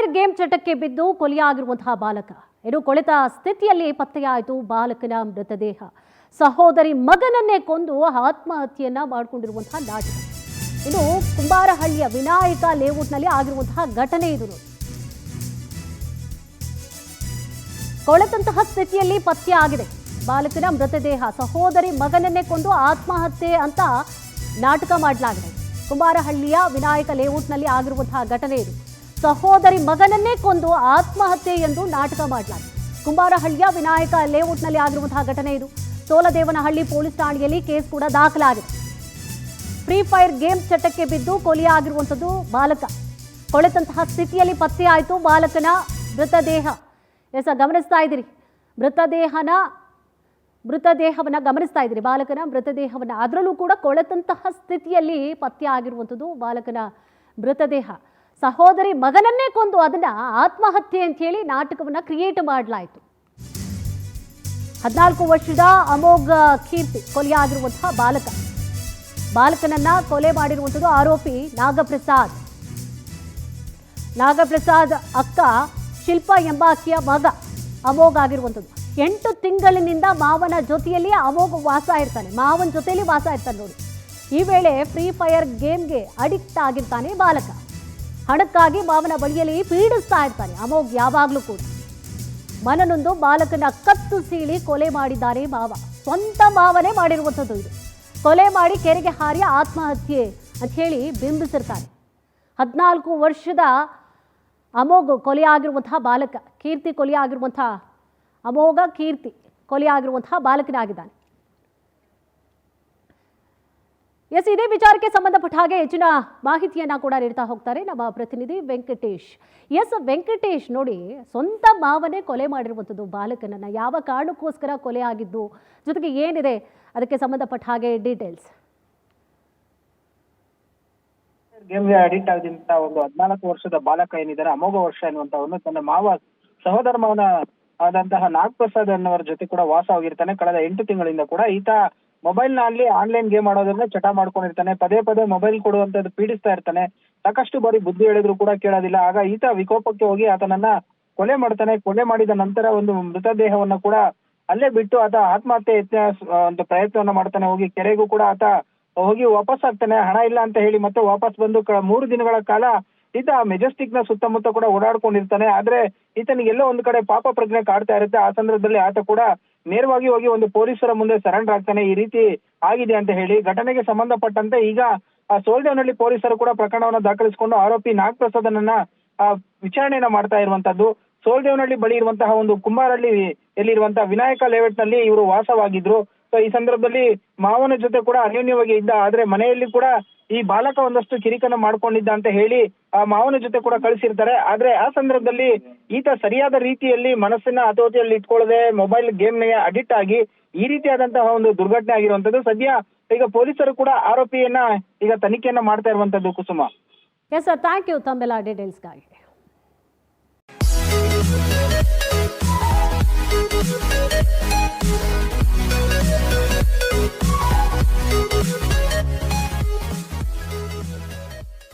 Fire game ಚಟಕ್ಕೆ ಬಿದ್ದು ಕೊಲೆಯಾಗಿರುವಂತಹ ಬಾಲಕ ಇನ್ನು ಕೊಳೆತ ಸ್ಥಿತಿಯಲ್ಲಿ ಪತ್ತೆಯಾಯಿತು ಬಾಲಕನ ಮೃತದೇಹ. ಸಹೋದರಿ ಮಗನನ್ನೇ ಕೊಂದು ಆತ್ಮಹತ್ಯೆಯನ್ನ ಮಾಡಿಕೊಂಡಿರುವಂತಹ ನಾಟಕ. ಇನ್ನು ಕುಂಬಾರಹಳ್ಳಿಯ ವಿನಾಯಕ ಲೇಔಟ್ನಲ್ಲಿ ಆಗಿರುವಂತಹ ಘಟನೆ ಇದು. ಕೊಳೆತಂತಹ ಸ್ಥಿತಿಯಲ್ಲಿ ಪತ್ತೆ ಆಗಿದೆ ಬಾಲಕನ ಮೃತದೇಹ. ಸಹೋದರಿ ಮಗನನ್ನೇ ಕೊಂದು ಆತ್ಮಹತ್ಯೆ ಅಂತ ನಾಟಕ ಮಾಡಲಾಗಿದೆ. ಕುಂಬಾರಹಳ್ಳಿಯ ವಿನಾಯಕ ಲೇಔಟ್ನಲ್ಲಿ ಆಗಿರುವಂತಹ ಘಟನೆ ಇದು. ಸಹೋದರಿ ಮಗನನ್ನೇ ಕೊಂದು ಆತ್ಮಹತ್ಯೆ ಎಂದು ನಾಟಕ ಮಾಡಲಾಗಿದೆ. ಕುಂಬಾರಹಳ್ಳಿಯ ವಿನಾಯಕ ಲೇಔಟ್ನಲ್ಲಿ ಆಗಿರುವಂತಹ ಘಟನೆ ಇದು. ಸೋಲದೇವನಹಳ್ಳಿ ಪೊಲೀಸ್ ಠಾಣೆಯಲ್ಲಿ ಕೇಸ್ ಕೂಡ ದಾಖಲಾಗಿದೆ. ಫ್ರೀ ಫೈರ್ ಗೇಮ್ ಚಟಕ್ಕೆ ಬಿದ್ದು ಕೊಲೆಯಾಗಿರುವಂಥದ್ದು ಬಾಲಕ. ಕೊಳೆತಂತಹ ಸ್ಥಿತಿಯಲ್ಲಿ ಪತ್ತೆಯಾಯಿತು ಬಾಲಕನ ಮೃತದೇಹ. ಗಮನಿಸ್ತಾ ಇದ್ದೀರಿ ಮೃತದೇಹವನ್ನ ಗಮನಿಸ್ತಾ ಇದ್ದೀರಿ ಬಾಲಕನ ಮೃತದೇಹವನ್ನ. ಅದರಲ್ಲೂ ಕೂಡ ಕೊಳೆತಂತಹ ಸ್ಥಿತಿಯಲ್ಲಿ ಪತ್ತೆ ಆಗಿರುವಂಥದ್ದು ಬಾಲಕನ ಮೃತದೇಹ. ಸಹೋದರಿ ಮಗನನ್ನೇ ಕೊಂದು ಅದನ್ನ ಆತ್ಮಹತ್ಯೆ ಅಂತ ಹೇಳಿ ನಾಟಕವನ್ನ ಕ್ರಿಯೇಟ್ ಮಾಡಲಾಯಿತು. 14 ವರ್ಷದ ಅಮೋಘ ಕೀರ್ತಿ ಕೊಲೆಯಾಗಿರುವಂತಹ ಬಾಲಕನನ್ನ ಕೊಲೆ ಮಾಡಿರುವಂಥದ್ದು ಆರೋಪಿ ನಾಗಪ್ರಸಾದ್ ಅಕ್ಕ ಶಿಲ್ಪ ಎಂಬ ಆಕೆಯ ಮಗ ಅಮೋಘ ಆಗಿರುವಂಥದ್ದು. 8 ತಿಂಗಳಿನಿಂದ ಮಾವನ ಜೊತೆಯಲ್ಲಿ ಅಮೋಘ ಮಾವನ ಜೊತೆಯಲ್ಲಿ ವಾಸ ಇರ್ತಾನೆ ನೋಡಿ. ಈ ವೇಳೆ ಫ್ರೀ ಫೈರ್ ಗೇಮ್ಗೆ ಅಡಿಕ್ಟ್ ಆಗಿರ್ತಾನೆ ಬಾಲಕ. ಹಣಕ್ಕಾಗಿ ಮಾವನ ಬಳಿಯಲ್ಲಿ ಪೀಡಿಸ್ತಾ ಇರ್ತಾನೆ ಅಮೋಘ ಯಾವಾಗಲೂ ಕೂಡ. ಮನನೊಂದು ಬಾಲಕನ ಕತ್ತು ಸೀಳಿ ಕೊಲೆ ಮಾಡಿದ್ದಾರೆ ಮಾವ. ಸ್ವಂತ ಮಾವನೇ ಮಾಡಿರುವಂಥದ್ದು ಇದು. ಕೊಲೆ ಮಾಡಿ ಕೆರೆಗೆ ಹಾರಿ ಆತ್ಮಹತ್ಯೆ ಅಂತ ಹೇಳಿ ಬಿಂಬಿಸಿರ್ತಾನೆ. 14 ವರ್ಷದ ಅಮೋಘ ಕೊಲೆಯಾಗಿರುವಂತಹ ಬಾಲಕ. ಕೀರ್ತಿ ಕೊಲೆಯಾಗಿರುವಂತಹ ಅಮೋಘ ಕೀರ್ತಿ ಕೊಲೆಯಾಗಿರುವಂತಹ ಬಾಲಕನಾಗಿದ್ದಾನೆ. ಇದೇ ವಿಚಾರಕ್ಕೆ ಸಂಬಂಧಪಟ್ಟ ಹಾಗೆ ಹೆಚ್ಚಿನ ಮಾಹಿತಿಯನ್ನ ಕೂಡ ನೀಡ್ತಾ ಹೋಗ್ತಾರೆ ನಮ್ಮ ಪ್ರತಿನಿಧಿ ವೆಂಕಟೇಶ್. ವೆಂಕಟೇಶ್, ನೋಡಿ, ಸ್ವಂತ ಮಾವನೇ ಕೊಲೆ ಮಾಡಿರುವಂಥದ್ದು ಬಾಲಕನನ್ನ. ಯಾವ ಕಾರಣಕ್ಕೋಸ್ಕರ ಕೊಲೆ ಆಗಿದ್ದು, ಜೊತೆಗೆ ಏನಿದೆ ಅದಕ್ಕೆ ಸಂಬಂಧಪಟ್ಟ ಹಾಗೆ ಡೀಟೇಲ್ಸ್. ಗೇಮ್ಗೆ ಅಡಿಕ್ಟ್ ಆಗಿದ್ದಂತ ಒಂದು 14 ವರ್ಷದ ಬಾಲಕ ಏನಿದ್ದಾರೆ ಅಮೋಘ ವರ್ಷ ಎನ್ನುವಂತವನು ತನ್ನ ಸಹೋದರ ಮಾವನ ಆದಂತಹ ನಾಗಪ್ರಸಾದ್ ಅನ್ನೋರ ಜೊತೆ ಕೂಡ ವಾಸವಾಗಿರ್ತಾನೆ. ಕಳೆದ 8 ತಿಂಗಳಿಂದ ಕೂಡ ಈತ ಮೊಬೈಲ್ ನಲ್ಲಿ ಆನ್ಲೈನ್ ಗೇಮ್ ಆಡೋದ್ರಿಂದ ಚಟ ಮಾಡ್ಕೊಂಡಿರ್ತಾನೆ. ಪದೇ ಮೊಬೈಲ್ ಕೊಡುವಂತದ್ದು ಪೀಡಿಸ್ತಾ ಇರ್ತಾನೆ. ಸಾಕಷ್ಟು ಬಾರಿ ಬುದ್ಧಿ ಹೇಳಿದ್ರು ಕೂಡ ಕೇಳೋದಿಲ್ಲ. ಆಗ ಈತ ವಿಕೋಪಕ್ಕೆ ಹೋಗಿ ಆತನನ್ನ ಕೊಲೆ ಮಾಡ್ತಾನೆ. ಕೊಲೆ ಮಾಡಿದ ನಂತರ ಒಂದು ಮೃತದೇಹವನ್ನ ಕೂಡ ಅಲ್ಲೇ ಬಿಟ್ಟು ಆತ ಆತ್ಮಹತ್ಯೆ ಒಂದು ಪ್ರಯತ್ನವನ್ನ ಮಾಡ್ತಾನೆ. ಹೋಗಿ ಕೆರೆಗೂ ಕೂಡ ಆತ ಹೋಗಿ ವಾಪಸ್ ಆಗ್ತಾನೆ. ಹಣ ಇಲ್ಲ ಅಂತ ಹೇಳಿ ಮತ್ತೆ ವಾಪಸ್ ಬಂದು 3 ದಿನಗಳ ಕಾಲ ಈತ ಮೆಜೆಸ್ಟಿಕ್ ನ ಸುತ್ತಮುತ್ತ ಕೂಡ ಓಡಾಡ್ಕೊಂಡಿರ್ತಾನೆ. ಆದ್ರೆ ಈತನಿಗೆಲ್ಲೋ ಒಂದು ಕಡೆ ಪಾಪ ಪ್ರಜ್ಞೆ ಕಾಡ್ತಾ ಇರುತ್ತೆ. ಆ ಸಂದರ್ಭದಲ್ಲಿ ಆತ ಕೂಡ ನೇರವಾಗಿ ಹೋಗಿ ಒಂದು ಪೊಲೀಸರ ಮುಂದೆ ಸರೆಂಡರ್ ಆಗ್ತಾನೆ. ಈ ರೀತಿ ಆಗಿದೆ ಅಂತ ಹೇಳಿ ಘಟನೆಗೆ ಸಂಬಂಧಪಟ್ಟಂತೆ ಈಗ ಸೋಲ್ದೇವನಹಳ್ಳಿ ಪೊಲೀಸರು ಕೂಡ ಪ್ರಕರಣವನ್ನು ದಾಖಲಿಸಿಕೊಂಡು ಆರೋಪಿ ನಾಗಪ್ರಸಾದನನ್ನ ವಿಚಾರಣೆಯನ್ನ ಮಾಡ್ತಾ ಇರುವಂತದ್ದು. ಸೋಲ್ದೇವನಹಳ್ಳಿ ಬಳಿ ಇರುವಂತಹ ಒಂದು ಕುಂಬಾರಹಳ್ಳಿ ಎಲ್ಲಿರುವಂತಹ ವಿನಾಯಕ ಲೇಔಟ್ ನಲ್ಲಿ ಇವರು ವಾಸವಾಗಿದ್ರು. ಸೊ ಈ ಸಂದರ್ಭದಲ್ಲಿ ಮಾವನ ಜೊತೆ ಕೂಡ ಅನ್ಯೋನ್ಯವಾಗಿ ಇದ್ದ. ಆದ್ರೆ ಮನೆಯಲ್ಲಿ ಕೂಡ ಈ ಬಾಲಕ ಒಂದಷ್ಟು ಕಿರಿಕನ್ನ ಮಾಡ್ಕೊಂಡಿದ್ದ ಅಂತ ಹೇಳಿ ಆ ಮಾವನ ಜೊತೆ ಕೂಡ ಕಳಿಸಿರ್ತಾರೆ. ಆದ್ರೆ ಆ ಸಂದರ್ಭದಲ್ಲಿ ಈತ ಸರಿಯಾದ ರೀತಿಯಲ್ಲಿ ಮನಸ್ಸಿನ ಹತೋಟಿಯಲ್ಲಿ ಇಟ್ಕೊಳ್ಳದೆ ಮೊಬೈಲ್ ಗೇಮ್ಗೆ ಅಡಿಕ್ಟ್ ಆಗಿ ಈ ರೀತಿಯಾದಂತಹ ಒಂದು ದುರ್ಘಟನೆ ಆಗಿರುವಂತದ್ದು. ಸದ್ಯ ಈಗ ಪೊಲೀಸರು ಕೂಡ ಆರೋಪಿಯನ್ನ ಈಗ ತನಿಖೆಯನ್ನ ಮಾಡ್ತಾ ಇರುವಂತದ್ದು. ಕುಸುಮ. ಥ್ಯಾಂಕ್ ಯು ತಮ್ಮೆಲ್ಲ ಡೀಟೇಲ್ಸ್ಗಾಗಿ.